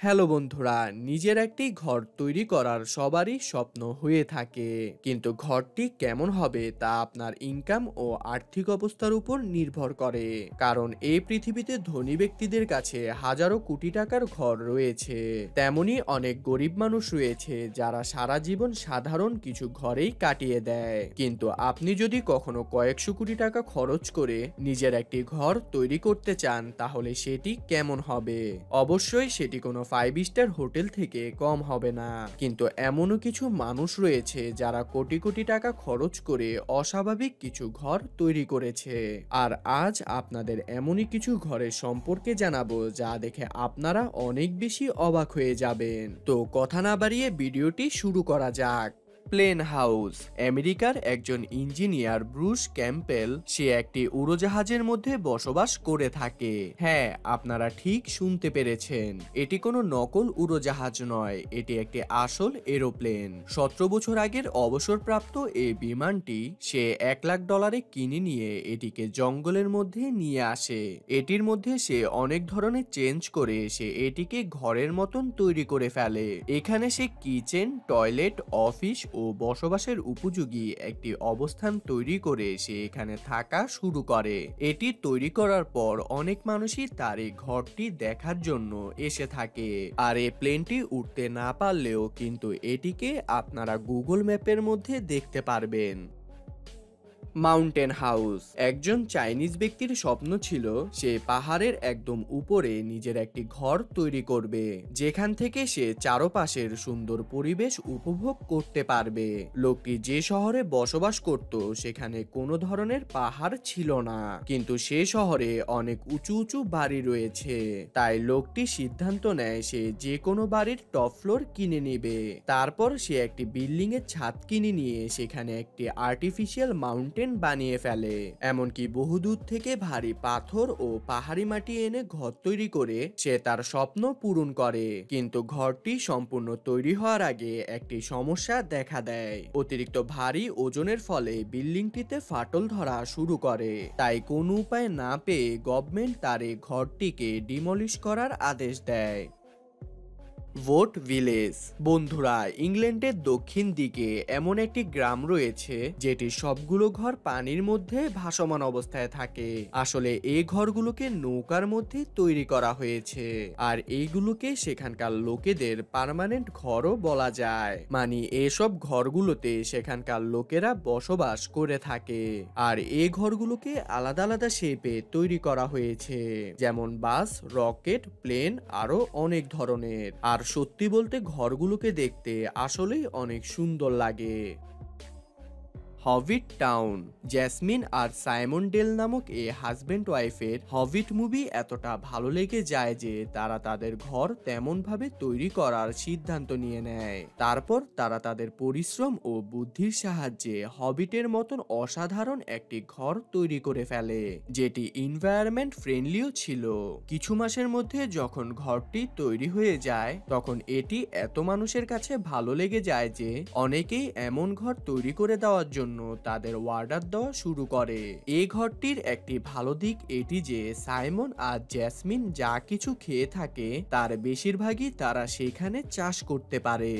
Hello বন্ধুরা, নিজের একটি ঘর তৈরি করার সবারই স্বপ্ন হয়ে থাকে, কিন্তু ঘরটি কেমন হবে তা আপনার ইনকাম ও আর্থিক অবস্থার উপর নির্ভর করে। কারণ এই পৃথিবীতে ধনী ব্যক্তিদের কাছে হাজারো কোটি টাকার ঘর রয়েছে, তেমনি অনেক গরিব মানুষ রয়েছে যারা সারা জীবন সাধারণ কিছু ঘরেই কাটিয়ে দেয়। কিন্তু আপনি যদি কখনো কয়েকশো কোটি টাকা খরচ করে নিজের একটি ঘর তৈরি করতে চান, তাহলে সেটি কেমন হবে? অবশ্যই সেটি কোনো 5 স্টার হোটেল থেকে কম হবে না। কিন্তু এমনও কিছু মানুষ রয়েছে যারা কোটি কোটি টাকা খরচ করে অস্বাভাবিক কিছু ঘর তৈরি করেছে। আর আজ আপনাদের এমনই কিছু ঘরের সম্পর্কে জানাবো যা দেখে আপনারা অনেক বেশি অবাক হয়ে যাবেন। তো কথা না বাড়িয়ে ভিডিওটি শুরু করা যাক। Plane house. আমেরিকার একজন ইঞ্জিনিয়ার ব্রুস ক্যাম্পেল সে একটি উড়োজাহাজের মধ্যে বসবাস করে থাকে। হ্যাঁ, আপনারা ঠিক শুনতে পেরেছেন, এটি কোনো নকল উড়োজাহাজ নয়, এটি একটি আসল এরোপ্লেন। 17 বছর আগের অবসরপ্রাপ্ত এই বিমানটি সে $1,00,000 কিনে নিয়ে এটিকে জঙ্গলের মধ্যে নিয়ে আসে। এটির মধ্যে সে অনেক ধরনের চেঞ্জ করে সে এটিকে ঘরের মতন তৈরি করে ফেলে। এখানে সে কিচেন, টয়লেট, অফিস ও বসবাসের উপযোগী একটি অবস্থান তৈরি করে সে এখানে থাকা শুরু করে। এটি তৈরি করার পর অনেক মানুষই তার এই ঘরটি দেখার জন্য এসে থাকে। আর এই প্লেনটি উঠতে না পারলেও কিন্তু এটিকে আপনারা গুগল ম্যাপের মধ্যে দেখতে পারবেন। Mountain house. একজন চাইনিজ ব্যক্তির স্বপ্ন ছিল সে পাহাড়ের একদম উপরে নিজের একটি ঘর তৈরি করবে, যেখান থেকে সে চারপাশের সুন্দর পরিবেশ উপভোগ করতে পারবে। লোকটি যে শহরে বসবাস করত সেখানে কোনো ধরনের পাহাড় ছিল না, কিন্তু সে শহরে অনেক উঁচু উঁচু বাড়ি রয়েছে। তাই লোকটি সিদ্ধান্ত নেয় সে যে কোনো বাড়ির টপ ফ্লোর কিনে নেবে। তারপর সে একটি বিল্ডিং এর ছাদ কিনে নিয়ে সেখানে একটি আর্টিফিশিয়াল মাউন্টেন বানিয়ে ফেলে। এমনকি বহুদূর থেকে ভারী পাথর ও পাহাড়ি মাটি এনে ঘর তৈরি করে সে তার স্বপ্ন পূরণ করে। কিন্তু ঘরটি সম্পূর্ণ তৈরি হওয়ার আগে একটি সমস্যা দেখা দেয়। অতিরিক্ত ভারী ওজনের ফলে বিল্ডিংটিতে ফাটল ধরা শুরু করে। তাই কোনো উপায় না পেয়ে গভর্নমেন্ট তার এই ঘরটিকে ডিমলিশ করার আদেশ দেয়। Vote village. বন্ধুরা, ইংল্যান্ডের দক্ষিণ দিকে এমন একটি গ্রাম রয়েছে যেটি সবগুলো ঘর পানির মধ্যে ভাসমান অবস্থায় থাকে। আসলে এই ঘরগুলোকে নৌকার মধ্যে তৈরি করা হয়েছে, আর এইগুলোকে সেখানকার লোকেদের পার্মানেন্ট ঘরও বলা যায়। মানে এসব ঘরগুলোতে সেখানকার লোকেরা বসবাস করে থাকে। আর এই ঘরগুলোকে আলাদা আলাদা শেপে তৈরি করা হয়েছে, যেমন বাস, রকেট, প্লেন, আরো অনেক ধরনের। আর সত্যি বলতে ঘরগুলোকে দেখতে আসলেই অনেক সুন্দর লাগে। Hobbit town. জ্যাসমিন আর সাইমন ডেল নামক এই হাজব্যান্ড ওয়াইফের হবিট মুভি এতটা ভালো লেগে যায় যে তারা তাদের ঘর তেমন ভাবে তৈরি করার সিদ্ধান্ত নিয়ে নেয়। তারপর তারা তাদের পরিশ্রম ও বুদ্ধির সাহায্যে হবিটের মতন অসাধারণ একটি ঘর তৈরি করে ফেলে, যেটি এনভায়রনমেন্ট ফ্রেন্ডলিও ছিল। কিছু মাসের মধ্যে যখন ঘরটি তৈরি হয়ে যায় তখন এটি এত মানুষের কাছে ভালো লেগে যায় যে অনেকেই এমন ঘর তৈরি করে দেওয়ার জন্য তাদের অর্ডার দেওয়া শুরু করে। এই ঘরটির একটি ভালো দিক এটি যে সাইমন আর জ্যাসমিন যা কিছু খেয়ে থাকে তার বেশিরভাগই তারা সেখানে চাষ করতে পারে।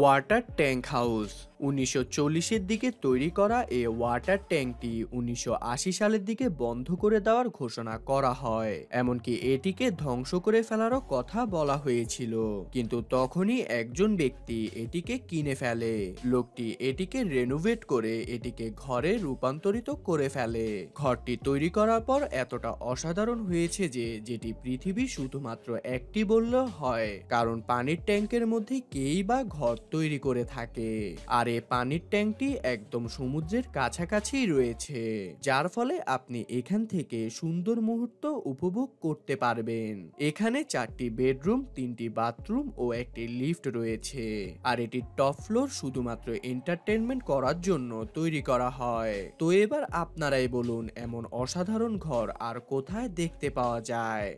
Water tank house. 1940-এর দিকে তৈরি করা এই ওয়াটার ট্যাঙ্কটি 1980 সালের দিকে বন্ধ করে দেওয়ার ঘোষণা করা হয়। এমনকি এটিকে ধ্বংস করে ফেলারও কথা বলা হয়েছিল, কিন্তু তখনই একজন ব্যক্তি এটিকে কিনে ফেলে। লোকটি এটিকে রেনোভেট করে এটিকে ঘরে রূপান্তরিত করে ফেলে। ঘরটি তৈরি করার পর এতটা অসাধারণ হয়েছে যে যেটি পৃথিবী শুধুমাত্র একটি বললেও হয়, কারণ পানির ট্যাঙ্কের মধ্যে কেই বা ঘর তৈরি করে থাকে। আর এই পানির ট্যাঙ্কটি একদম সমুদ্রের কাছাকাছি রয়েছে, যার ফলে আপনি এখান থেকে সুন্দর মুহূর্ত উপভোগ করতে পারবেন। এখানে 4টি বেডরুম, 3টি বাথরুম ও একটি লিফট রয়েছে। আর এটি টপ ফ্লোর শুধুমাত্র এন্টারটেনমেন্ট করার জন্য তৈরি করা হয়। তো এবার আপনারাই বলুন, এমন অসাধারণ ঘর আর কোথায় দেখতে পাওয়া যায়?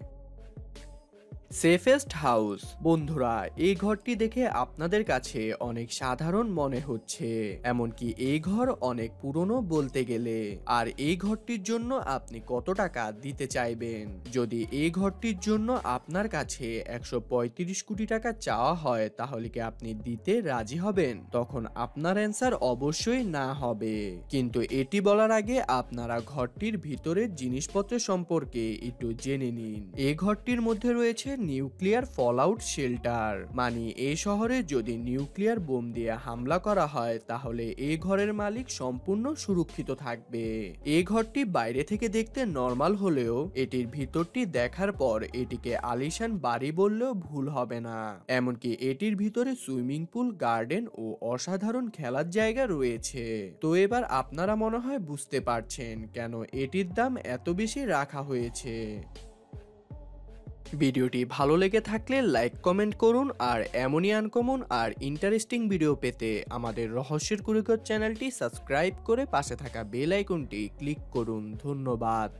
Safest house. বন্ধুরা, এই ঘরটি দেখে আপনাদের কাছে অনেক সাধারণ মনে হচ্ছে, এমনকি এই ঘর অনেক পুরনো বলতে গেলে। আর এই ঘরটির জন্য আপনি কত টাকা দিতে চাইবেন? যদি এই ঘরটির জন্য আপনার কাছে 135 কোটি টাকা চাওয়া হয়, তাহলে কি আপনি দিতে রাজি হবেন? তখন আপনার অ্যান্সার অবশ্যই না হবে। কিন্তু এটি বলার আগে আপনারা ঘরটির ভিতরের জিনিসপত্র সম্পর্কে একটু জেনে নিন। এই ঘরটির মধ্যে রয়েছে নিউক্লিয়ার ফলআউট শেল্টার, মানে এই শহরে যদি নিউক্লিয়ার বোম দিয়ে হামলা করা হয় তাহলে এই ঘরের মালিক সম্পূর্ণ সুরক্ষিত থাকবে। এই ঘরটি বাইরে থেকে দেখতে নরমাল হলেও এটির ভিতরটি দেখার পর এটিকে আলিশান বাড়ি বললেও ভুল হবে না। এমনকি এটির ভিতরে সুইমিং পুল, গার্ডেন ও অসাধারণ খেলার জায়গা রয়েছে। তো এবার আপনারা মনে হয় বুঝতে পারছেন কেন এটির দাম এত বেশি রাখা হয়েছে। ভিডিওটি ভালো লেগে থাকলে লাইক কমেন্ট করুন, আর এমনই আনকমন আর ইন্টারেস্টিং ভিডিও পেতে আমাদের রহস্যের কুড়িঘর চ্যানেলটি সাবস্ক্রাইব করে পাশে থাকা বেল আইকনটি ক্লিক করুন। ধন্যবাদ।